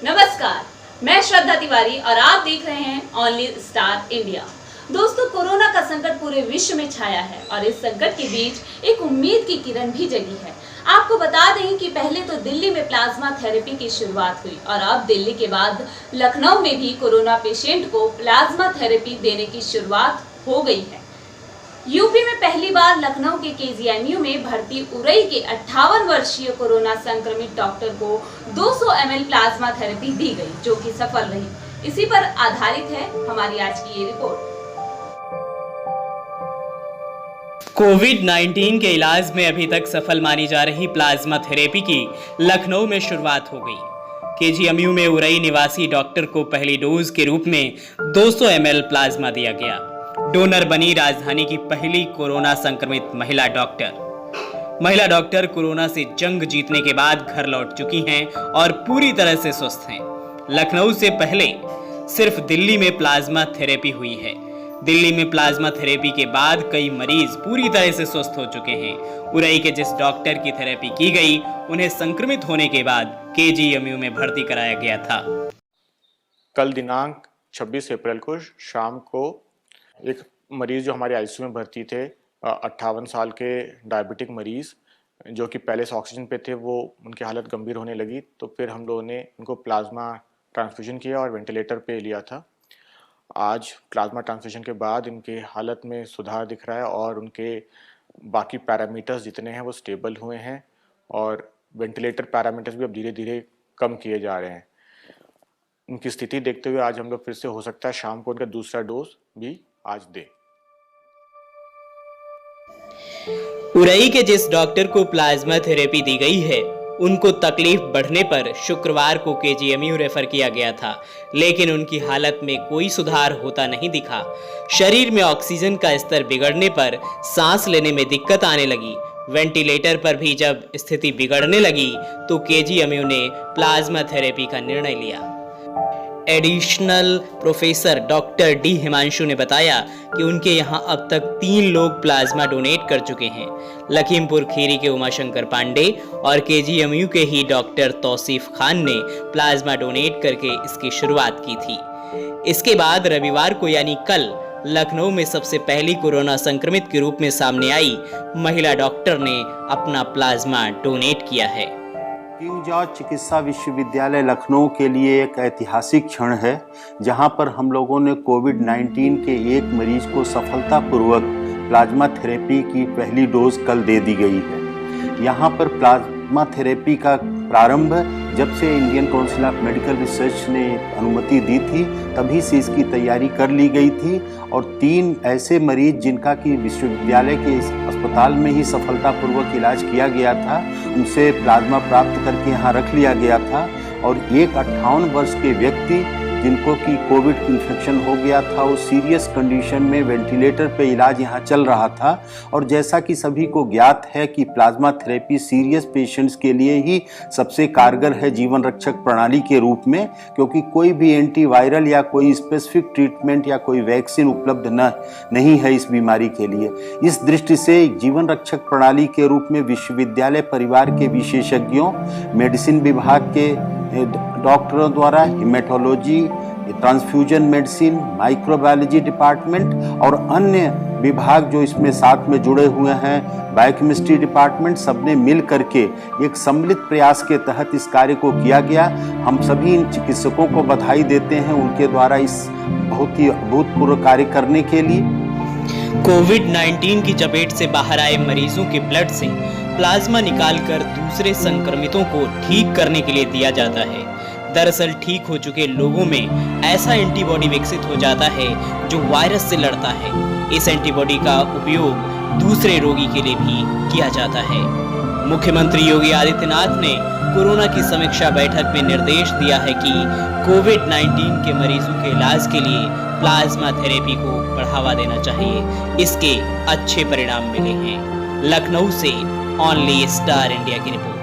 नमस्कार, मैं श्रद्धा तिवारी और आप देख रहे हैं ओनली स्टार इंडिया। दोस्तों, कोरोना का संकट पूरे विश्व में छाया है और इस संकट के बीच एक उम्मीद की किरण भी जगी है। आपको बता दें कि पहले तो दिल्ली में प्लाज्मा थेरेपी की शुरुआत हुई और अब दिल्ली के बाद लखनऊ में भी कोरोना पेशेंट को प्लाज्मा थेरेपी देने की शुरुआत हो गई है। यूपी में पहली बार लखनऊ के केजीएमयू में भर्ती उरई के 58 वर्षीय कोरोना संक्रमित डॉक्टर को 200 ml प्लाज्मा थेरेपी दी गई, जो कि सफल रही। इसी पर आधारित है हमारी आज की ये रिपोर्ट। कोविड-19 के इलाज में अभी तक सफल मानी जा रही प्लाज्मा थेरेपी की लखनऊ में शुरुआत हो गई। केजीएमयू में उरई निवासी डॉक्टर को पहली डोज के रूप में 200 ml प्लाज्मा दिया गया। डोनर बनी राजधानी की पहली कोरोना संक्रमित महिला डॉक्टर कोरोना से जंग जीतने के बाद घर लौट चुकी हैं और पूरी तरह से स्वस्थ हैं। लखनऊ से पहले सिर्फ दिल्ली में प्लाज्मा थेरेपी हुई है। दिल्ली में प्लाज्मा थेरेपी के बाद कई मरीज पूरी तरह से स्वस्थ हो चुके हैं। उरई के जिस डॉक्टर की थेरेपी की गई, उन्हें संक्रमित होने के बाद केजीएमयू में भर्ती कराया गया था। कल दिनांक 26 अप्रैल को शाम को एक मरीज जो हमारे आईसीयू में भर्ती थे, 58 साल के डायबिटिक मरीज जो कि पहले से ऑक्सीजन पे थे, वो उनकी हालत गंभीर होने लगी। तो फिर हम लोगों ने उनको प्लाज्मा ट्रांसफ्यूजन किया और वेंटिलेटर पे लिया था। आज प्लाज्मा ट्रांसफ्यूजन के बाद इनके हालत में सुधार दिख रहा है और उनके बाकी पैरामीटर्स जितने हैं वो स्टेबल हुए हैं और वेंटिलेटर पैरामीटर्स भी अब धीरे धीरे कम किए जा रहे हैं। उनकी स्थिति देखते हुए आज हम लोग फिर से हो सकता है शाम को उनका दूसरा डोज भी आज दे। उरई के जिस डॉक्टर को प्लाज्मा थेरेपी दी गई है, उनको तकलीफ बढ़ने पर शुक्रवार को केजीएमयू रेफर किया गया था, लेकिन उनकी हालत में कोई सुधार होता नहीं दिखा। शरीर में ऑक्सीजन का स्तर बिगड़ने पर सांस लेने में दिक्कत आने लगी। वेंटिलेटर पर भी जब स्थिति बिगड़ने लगी तो केजीएमयू ने प्लाज्मा थेरेपी का निर्णय लिया। Additional professor doctor D Himanshu ने बताया कि उनके यहां अब तक 3 लोग प्लाज्मा डोनेट कर चुके हैं। लखीमपुर खीरी के उमाशंकर पांडे और केजीएमयू के ही डॉक्टर तौसीफ खान ने प्लाज्मा डोनेट करके इसकी शुरुआत की थी। इसके बाद रविवार को यानी कल लखनऊ में सबसे पहली कोरोना संक्रमित के रूप में सामने आई महिला डॉक्टर ने अपना प्लाज्मा डोनेट किया है। किंग जॉर्ज चिकित्सा विश्वविद्यालय लखनऊ के लिए एक ऐतिहासिक क्षण है, जहां पर हम लोगों ने कोविड-19 के एक मरीज को सफलतापूर्वक प्लाज्मा थेरेपी की पहली डोज कल दे दी गई है। यहां पर प्लाज्मा थेरेपी का प्रारंभ जब से Indian council of medical research ने अनुमति दी थी, तभी से इसकी तैयारी कर ली गई थी और 3 ऐसे मरीज जिनका कि विश्वविद्यालय के अस्पताल में ही सफलतापूर्वक इलाज किया गया था, उनसे प्लाज्मा प्राप्त करके यहाँ रख लिया गया था। और एक 58 वर्ष के व्यक्ति जिनको कि कोविड इन्फेक्शन हो गया था, वो सीरियस कंडीशन में वेंटिलेटर पे इलाज यहाँ चल रहा था। और जैसा कि सभी को ज्ञात है कि प्लाज्मा थेरेपी सीरियस पेशेंट्स के लिए ही सबसे कारगर है जीवन रक्षक प्रणाली के रूप में, क्योंकि कोई भी एंटीवायरल या कोई स्पेसिफिक ट्रीटमेंट या कोई वैक्सीन उपलब्ध नहीं है इस बीमारी के लिए। इस दृष्टि से जीवन रक्षक प्रणाली के रूप में विश्वविद्यालय परिवार के विशेषज्ञों, मेडिसिन विभाग के डॉक्टरों द्वारा haematology, transfusion medicine, microbiology department और अन्य विभाग जो इसमें साथ में जुड़े हुए हैं, बायोकेमिस्ट्री डिपार्टमेंट, सबने मिल करके एक सम्मिलित प्रयास के तहत इस कार्य को किया गया। हम सभी इन चिकित्सकों को बधाई देते हैं उनके द्वारा इस बहुत ही अभूतपूर्व कार्य करने के लिए। कोविड-19 की चपेट से बाहर आए मरीजों के ब्लड से प्लाज्मा निकालकर दूसरे संक्रमितों को ठीक करने के लिए दिया जाता है। दरअसल ठीक हो चुके लोगों में ऐसा एंटीबॉडी विकसित हो जाता है जो वायरस से लड़ता है। इस एंटीबॉडी का उपयोग दूसरे रोगी के लिए भी किया जाता है। मुख्यमंत्री योगी आदित्यनाथ ने कोरोना की समीक्षा बैठक में निर्देश दिया है कि कोविड-19 के मरीजों के इलाज के लिए प्लाज्मा थेरेपी को बढ़ावा देना चाहिए। इसके अच्छे परिणाम मिले हैं। लखनऊ से ओनली स्टार इंडिया की रिपोर्ट।